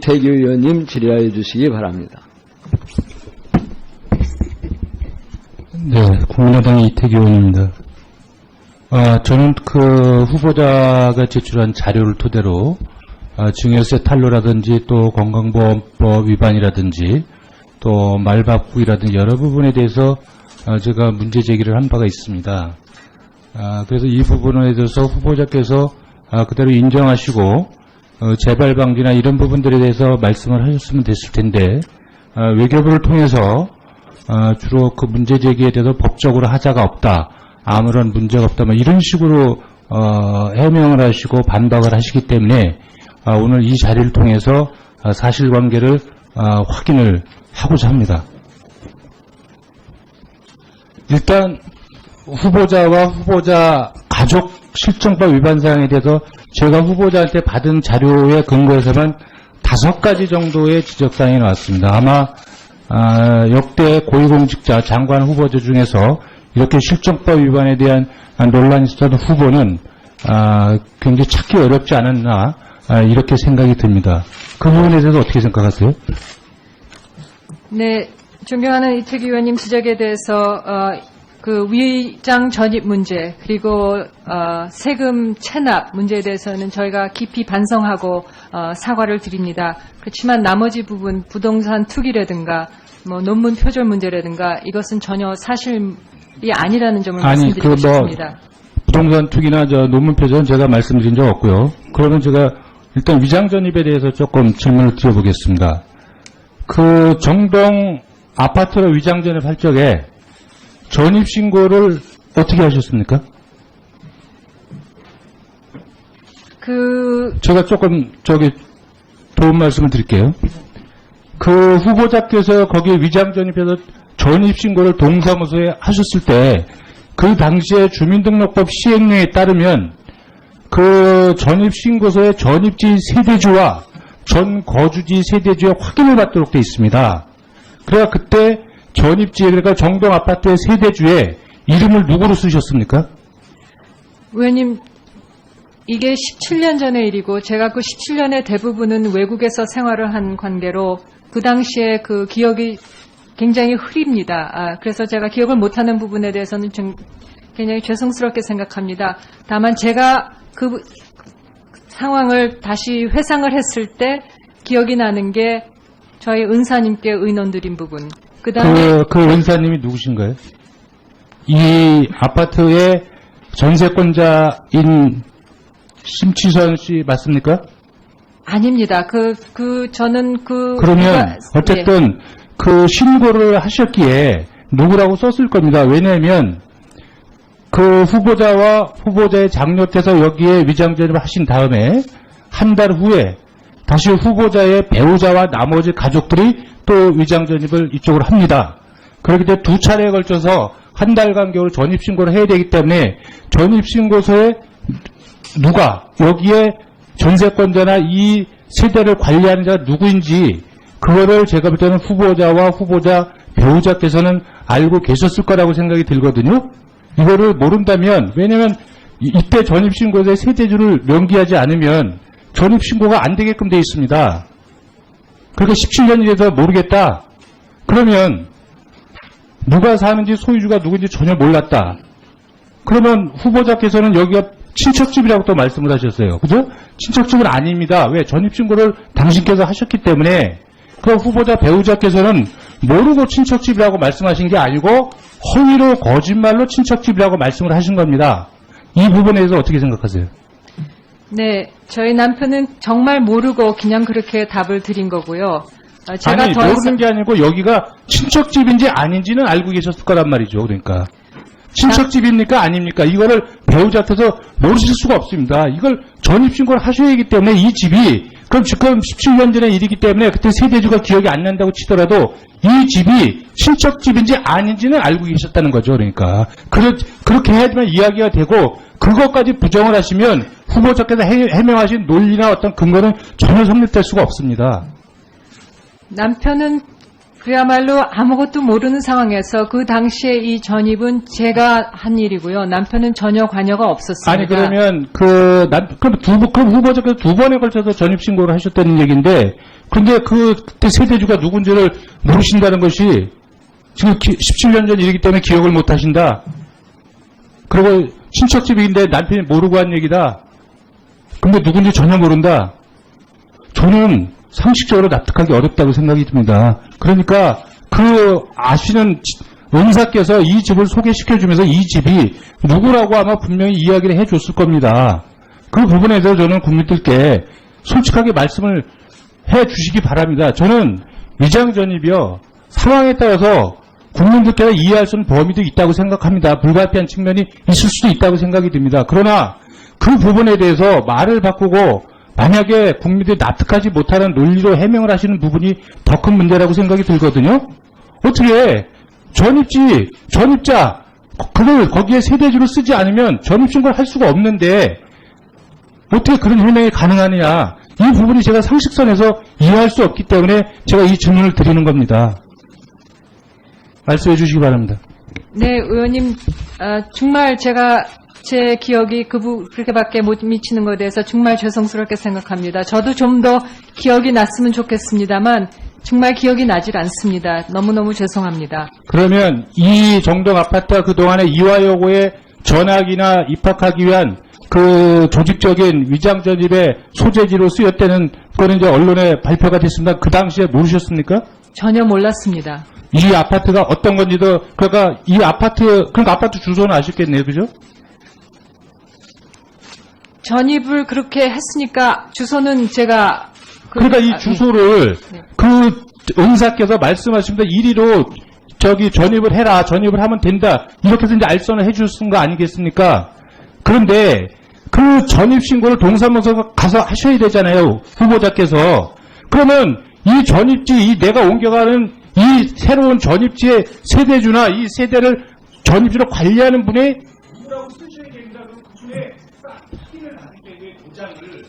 이태규 의원님 질의하여 주시기 바랍니다. 네, 국민의당의 이태규 의원입니다. 저는 그 후보자가 제출한 자료를 토대로 증여세 탄로라든지 또 건강보험법 위반이라든지 또 말바꾸기라든지 여러 부분에 대해서 제가 문제 제기를 한 바가 있습니다. 그래서 이 부분에 대해서 후보자께서 그대로 인정하시고 재발 방지나 이런 부분들에 대해서 말씀을 하셨으면 됐을 텐데 외교부를 통해서 주로 그 문제 제기에 대해서 법적으로 하자가 없다, 아무런 문제가 없다, 뭐 이런 식으로 해명을 하시고 반박을 하시기 때문에 오늘 이 자리를 통해서 사실관계를 확인을 하고자 합니다. 일단 후보자와 후보자 가족 실정법 위반 사항에 대해서 제가 후보자한테 받은 자료에 근거해서만 5가지 정도의 지적사항이 나왔습니다. 아마 역대 고위공직자 장관 후보자 중에서 이렇게 실정법 위반에 대한 논란이 있었던 후보는 굉장히 찾기 어렵지 않았나 이렇게 생각이 듭니다. 그 부분에 대해서 어떻게 생각하세요? 네, 존경하는 이태규 의원님 지적에 대해서 그 위장 전입 문제 그리고 세금 체납 문제에 대해서는 저희가 깊이 반성하고 사과를 드립니다. 그렇지만 나머지 부분 부동산 투기라든가 뭐 논문 표절 문제라든가 이것은 전혀 사실이 아니라는 점을 말씀드리고 싶습니다. 부동산 투기나 논문 표절은 제가 말씀드린 적 없고요. 그러면 제가 일단 위장 전입에 대해서 조금 질문을 드려보겠습니다. 그 정동 아파트로 위장 전입할 적에 전입 신고를 어떻게 하셨습니까? 제가 조금 도움 말씀을 드릴게요. 그 후보자께서 거기에 위장 전입해서 전입 신고를 동사무소에 하셨을 때 그 당시에 주민등록법 시행령에 따르면 그 전입 신고서의 전입지 세대주와 전 거주지 세대주의 확인을 받도록 되어 있습니다. 그래야 그때 전입지, 그러니까 정동 아파트의 세대주에 이름을 누구로 쓰셨습니까? 의원님, 이게 17년 전의 일이고 제가 그 17년의 대부분은 외국에서 생활을 한 관계로 그 당시에 그 기억이 굉장히 흐립니다. 그래서 제가 기억을 못하는 부분에 대해서는 좀 굉장히 죄송스럽게 생각합니다. 다만 제가 그 상황을 다시 회상을 했을 때 기억이 나는 게 저희 은사님께 의논드린 부분. 그다음에 그 은사님이 누구신가요? 이 아파트의 전세권자인 심치선 씨 맞습니까? 아닙니다. 저는 그러면 어쨌든 그 신고를 하셨기에 누구라고 썼을 겁니다. 왜냐하면 그 후보자와 후보자의 장녀께서 여기에 위장 전입을 하신 다음에 한 달 후에 다시 후보자의 배우자와 나머지 가족들이 또 위장 전입을 이쪽으로 합니다. 그렇기 때문에 2차례에 걸쳐서 한 달 간격으로 전입 신고를 해야 되기 때문에 전입 신고서에 누가 여기에 전세권자나 이 세대를 관리하는 자가 누구인지 그거를 제가 볼 때는 후보자와 후보자 배우자께서는 알고 계셨을 거라고 생각이 들거든요. 이거를 모른다면, 왜냐면 이때 전입신고서에 세대주를 명기하지 않으면 전입신고가 안 되게끔 되어 있습니다. 그렇게 17년이 돼서 모르겠다. 그러면 누가 사는지 소유주가 누구인지 전혀 몰랐다. 그러면 후보자께서는 여기가 친척집이라고 또 말씀을 하셨어요. 그죠? 친척집은 아닙니다. 왜? 전입신고를 당신께서 하셨기 때문에. 그럼 후보자 배우자께서는 모르고 친척집이라고 말씀하신 게 아니고 허위로 거짓말로 친척집이라고 말씀을 하신 겁니다. 이 부분에 대해서 어떻게 생각하세요? 네, 저희 남편은 정말 모르고 그냥 그렇게 답을 드린 거고요. 제가 아니, 모르는 게 아니고 여기가 친척집인지 아닌지는 알고 계셨을 거란 말이죠. 그러니까 친척집입니까 아닙니까? 이거를 배우자께서 모르실 수가 없습니다. 이걸 전입신고를 하셔야 하기 때문에 이 집이 그럼 지금 17년 전의 일이기 때문에 그때 세대주가 기억이 안 난다고 치더라도 이 집이 친척집인지 아닌지는 알고 계셨다는 거죠. 그러니까 그렇게 해야지만 이야기가 되고 그것까지 부정을 하시면 후보자께서 해명하신 논리나 어떤 근거는 전혀 성립될 수가 없습니다. 남편은 그야말로 아무것도 모르는 상황에서 그 당시에 이 전입은 제가 한 일이고요. 남편은 전혀 관여가 없었습니다. 아니 그러면 그럼 후보자께서 2번에 걸쳐서 전입신고를 하셨다는 얘기인데 그런데 그때 세대주가 누군지를 모르신다는 것이 지금 17년 전 일이기 때문에 기억을 못 하신다. 그리고 친척집인데 남편이 모르고 한 얘기다. 근데 누군지 전혀 모른다. 저는 상식적으로 납득하기 어렵다고 생각이 듭니다. 그러니까 그 아시는 은사께서 이 집을 소개시켜주면서 이 집이 누구라고 아마 분명히 이야기를 해줬을 겁니다. 그 부분에 대해서 저는 국민들께 솔직하게 말씀을 해주시기 바랍니다. 저는 위장전입이요, 상황에 따라서 국민들께서 이해할 수 있는 범위도 있다고 생각합니다. 불가피한 측면이 있을 수도 있다고 생각이 듭니다. 그러나 그 부분에 대해서 말을 바꾸고 만약에 국민들이 납득하지 못하는 논리로 해명을 하시는 부분이 더 큰 문제라고 생각이 들거든요. 어떻게 전입자 그걸 거기에 세대주로 쓰지 않으면 전입신고를 할 수가 없는데 어떻게 그런 해명이 가능하느냐. 이 부분이 제가 상식선에서 이해할 수 없기 때문에 제가 이 질문을 드리는 겁니다. 말씀해 주시기 바랍니다. 네, 의원님, 정말 제가 제 기억이 그렇게밖에 못 미치는 것에 대해서 정말 죄송스럽게 생각합니다. 저도 좀 더 기억이 났으면 좋겠습니다만 정말 기억이 나질 않습니다. 너무너무 죄송합니다. 그러면 이 정동 아파트가 그동안에 이화여고에 전학이나 입학하기 위한 그 조직적인 위장전입의 소재지로 쓰였다는 거는 이제 언론에 발표가 됐습니다. 그 당시에 모르셨습니까? 전혀 몰랐습니다. 이 아파트가 어떤 건지도, 그러니까 아파트 주소는 아셨겠네요. 그죠? 전입을 그렇게 했으니까 주소는 제가 그러니까 이 주소를 네. 그 은사께서 말씀하십니다. 이리로 전입을 해라. 전입을 하면 된다. 이렇게 해서 이제 알선을 해주신 거 아니겠습니까? 그런데 그 전입신고를 동사무소 가서 하셔야 되잖아요. 후보자께서. 그러면 이 전입지, 내가 옮겨가는 이 새로운 전입지의 세대주나 이 세대를 전입지로 관리하는 분이 누구라고 쓰셔야 됩니다. 그럼 그 중에 딱 확인을 받으셔야 돼요. 도장을.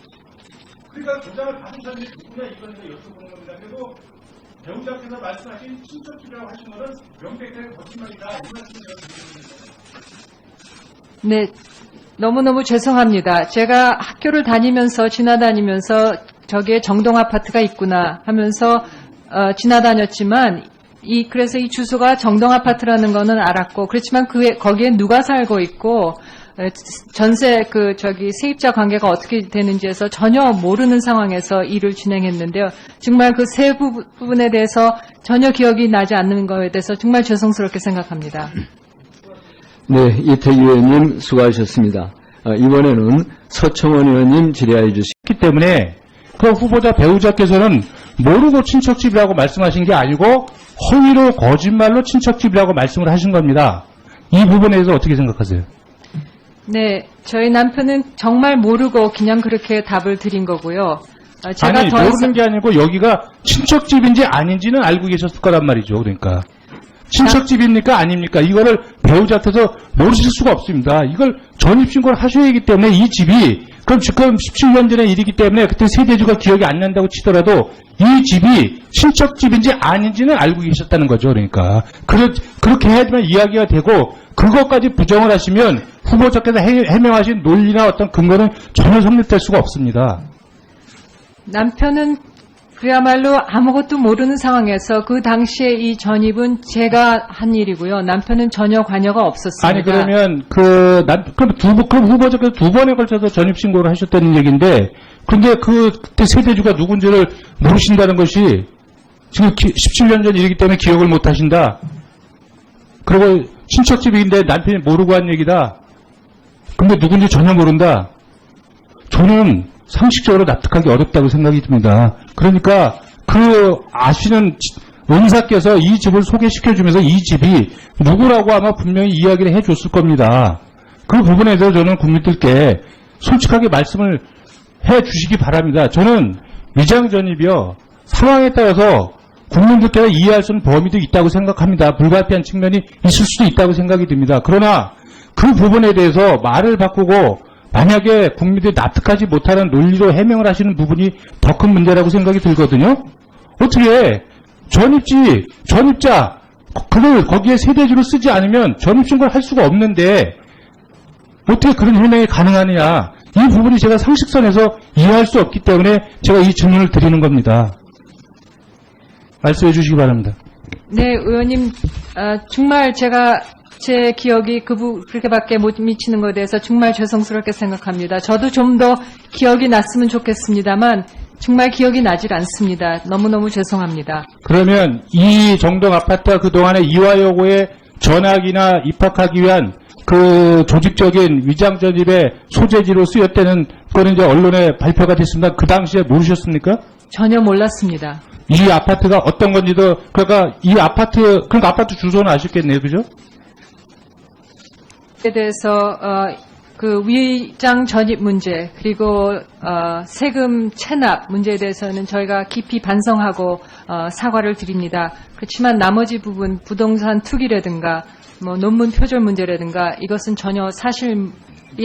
그러니까 도장을 받은 사람이 누구냐 이걸 여쭤보는 겁니다. 그리고 배우자께서 말씀하신 친척집이라고 하신 것은 명백하게 거짓말이다. 이 말씀을 드리는 겁니다. 네, 너무너무 죄송합니다. 제가 학교를 지나다니면서 저기에 정동 아파트가 있구나 하면서 지나다녔지만 그래서 이 주소가 정동 아파트라는 거는 알았고, 그렇지만 거기에 누가 살고 있고 전세 세입자 관계가 어떻게 되는지에서 전혀 모르는 상황에서 일을 진행했는데요. 정말 그 세 부분에 대해서 전혀 기억이 나지 않는 거에 대해서 정말 죄송스럽게 생각합니다. 네, 이태기 의원님 수고하셨습니다. 이번에는 서청원 의원님 질의해 주시기 때문에 그 후보자 배우자께서는 모르고 친척집이라고 말씀하신 게 아니고 허위로 거짓말로 친척집이라고 말씀을 하신 겁니다. 이 부분에 대해서 어떻게 생각하세요? 네, 저희 남편은 정말 모르고 그냥 그렇게 답을 드린 거고요. 제가 아니, 모르는 게 아니고 여기가 친척집인지 아닌지는 알고 계셨을 거란 말이죠. 그러니까. 친척집입니까? 아닙니까? 이거를 배우자께서 모르실 수가 없습니다. 이걸 전입신고를 하셔야 하기 때문에 이 집이, 그럼 지금 17년 전의 일이기 때문에 그때 세대주가 기억이 안 난다고 치더라도 이 집이 친척집인지 아닌지는 알고 계셨다는 거죠. 그러니까. 그렇게 해야지만 이야기가 되고, 그것까지 부정을 하시면 후보자께서 해명하신 논리나 어떤 근거는 전혀 성립될 수가 없습니다. 남편은 그야말로 아무것도 모르는 상황에서 그 당시에 이 전입은 제가 한 일이고요. 남편은 전혀 관여가 없었습니다. 아니, 그러면 그럼 후보자께서 두 번에 걸쳐서 전입신고를 하셨다는 얘기인데, 근데 그때 세대주가 누군지를 모르신다는 것이 지금 17년 전 일이기 때문에 기억을 못 하신다. 그리고 친척집인데 남편이 모르고 한 얘기다. 근데 누군지 전혀 모른다. 저는 상식적으로 납득하기 어렵다고 생각이 듭니다. 그러니까 그 아시는 은사께서 이 집을 소개시켜주면서 이 집이 누구라고 아마 분명히 이야기를 해줬을 겁니다. 그 부분에 대해서 저는 국민들께 솔직하게 말씀을 해주시기 바랍니다. 저는 위장전입이요, 상황에 따라서 국민들께서 이해할 수 있는 범위도 있다고 생각합니다. 불가피한 측면이 있을 수도 있다고 생각이 듭니다. 그러나 그 부분에 대해서 말을 바꾸고 만약에 국민들이 납득하지 못하는 논리로 해명을 하시는 부분이 더 큰 문제라고 생각이 들거든요. 어떻게 전입자 그걸 거기에 세대주로 쓰지 않으면 전입신고를 할 수가 없는데 어떻게 그런 해명이 가능하느냐. 이 부분이 제가 상식선에서 이해할 수 없기 때문에 제가 이 질문을 드리는 겁니다. 말씀해 주시기 바랍니다. 네, 의원님, 정말 제가 제 기억이 그렇게밖에 못 미치는 것에 대해서 정말 죄송스럽게 생각합니다. 저도 좀 더 기억이 났으면 좋겠습니다만 정말 기억이 나질 않습니다. 너무너무 죄송합니다. 그러면 이 정동 아파트가 그동안에 이화여고에 전학이나 입학하기 위한 그 조직적인 위장 전입의 소재지로 쓰였다는 거는 이제 언론에 발표가 됐습니다. 그 당시에 모르셨습니까? 전혀 몰랐습니다. 이 아파트가 어떤 건지도, 그러니까 그러니까 아파트 주소는 아셨겠네요. 그죠? 에 대해서 그 위장 전입 문제 그리고 세금 체납 문제에 대해서는 저희가 깊이 반성하고 사과를 드립니다. 그렇지만 나머지 부분 부동산 투기라든가 뭐 논문 표절 문제라든가 이것은 전혀 사실이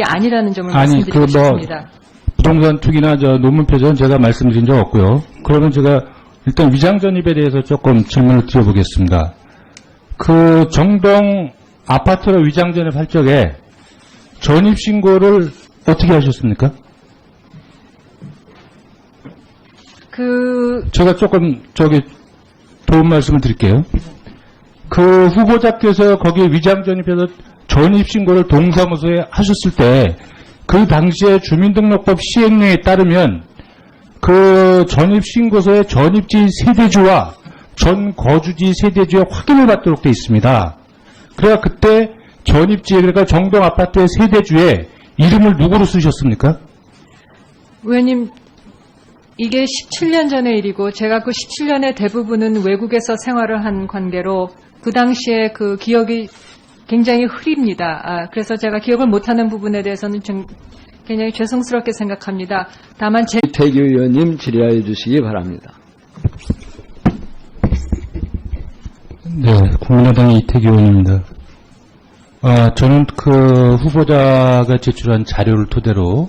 아니라는 점을 말씀드리고 싶습니다. 부동산 투기나 논문 표절은 제가 말씀드린 적 없고요. 그러면 제가 일단 위장 전입에 대해서 조금 질문을 드려보겠습니다. 그 정동 아파트로 위장 전입할 적에 전입 신고를 어떻게 하셨습니까? 제가 조금 도움 말씀을 드릴게요. 그 후보자께서 거기 위장 전입해서 전입 신고를 동사무소에 하셨을 때 그 당시에 주민등록법 시행령에 따르면 그 전입 신고서의 전입지 세대주와 전 거주지 세대주의 확인을 받도록 되어 있습니다. 그래야 그때 전입지, 그러니까 정동 아파트의 세대주에 이름을 누구로 쓰셨습니까? 의원님, 이게 17년 전의 일이고 제가 그 17년의 대부분은 외국에서 생활을 한 관계로 그 당시에 그 기억이 굉장히 흐립니다. 그래서 제가 기억을 못하는 부분에 대해서는 좀 굉장히 죄송스럽게 생각합니다. 다만 이태규 의원님 질의하여 주시기 바랍니다. 네, 국민의당의 이태규 의원입니다. 저는 그 후보자가 제출한 자료를 토대로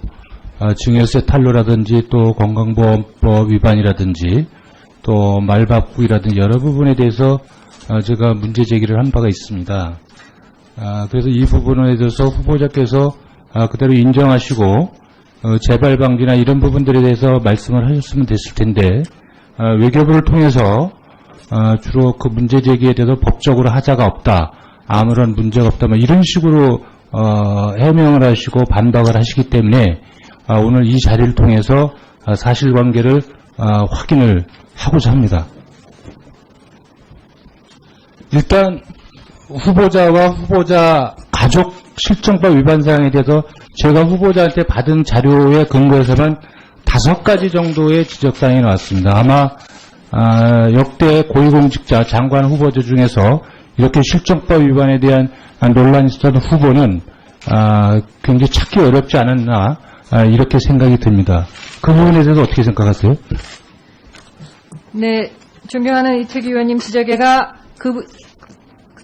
증여세 탄로라든지 또 건강보험법 위반이라든지 또 말바꾸기라든지 여러 부분에 대해서 제가 문제 제기를 한 바가 있습니다. 그래서 이 부분에 대해서 후보자께서 그대로 인정하시고 재발 방지나 이런 부분들에 대해서 말씀을 하셨으면 됐을 텐데 외교부를 통해서 주로 그 문제 제기에 대해서 법적으로 하자가 없다, 아무런 문제가 없다, 뭐 이런 식으로 해명을 하시고 반박을 하시기 때문에 오늘 이 자리를 통해서 사실관계를 확인을 하고자 합니다. 일단 후보자와 후보자 가족 실정법 위반 사항에 대해서 제가 후보자한테 받은 자료에 근거해서만 5가지 정도의 지적사항이 나왔습니다. 아마 역대 고위공직자 장관 후보자 중에서 이렇게 실정법 위반에 대한 논란이 있었던 후보는 굉장히 찾기 어렵지 않았나 이렇게 생각이 듭니다. 그 부분에 대해서 어떻게 생각하세요? 네, 존경하는 이태규 의원님 지적에가 그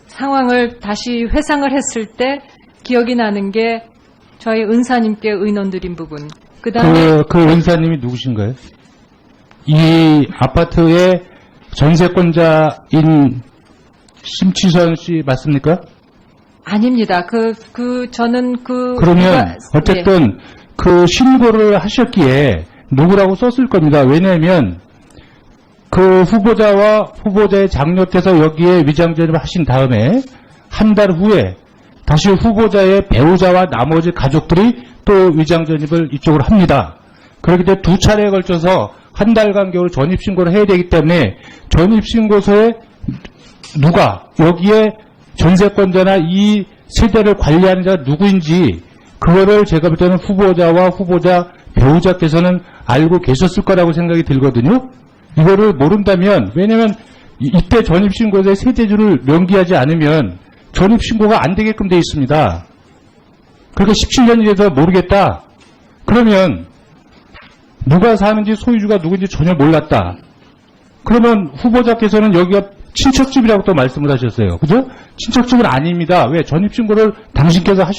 상황을 다시 회상을 했을 때 기억이 나는 게 저희 은사님께 의논드린 부분. 그다음에 그 은사님이 누구신가요? 이 아파트의 전세권자인 심치선 씨 맞습니까? 아닙니다. 저는 그러면 어쨌든 그 신고를 하셨기에 누구라고 썼을 겁니다. 왜냐하면 그 후보자와 후보자의 장녀께서 여기에 위장 전입을 하신 다음에 한 달 후에 다시 후보자의 배우자와 나머지 가족들이 또 위장 전입을 이쪽으로 합니다. 그렇기 때문에 2차례에 걸쳐서 한 달 간격으로 전입 신고를 해야 되기 때문에 전입 신고서에 누가 여기에 전세권자나 이 세대를 관리하는 자가 누구인지 그거를 제가 볼 때는 후보자와 후보자 배우자께서는 알고 계셨을 거라고 생각이 들거든요. 이거를 모른다면, 왜냐면 이때 전입신고서의 세대주를 명기하지 않으면 전입신고가 안 되게끔 되어 있습니다. 그러니까 17년이 돼서 모르겠다. 그러면 누가 사는지 소유주가 누구인지 전혀 몰랐다. 그러면 후보자께서는 여기가 친척집이라고 또 말씀을 하셨어요. 그죠? 친척집은 아닙니다. 왜? 전입신고를 당신께서 하셨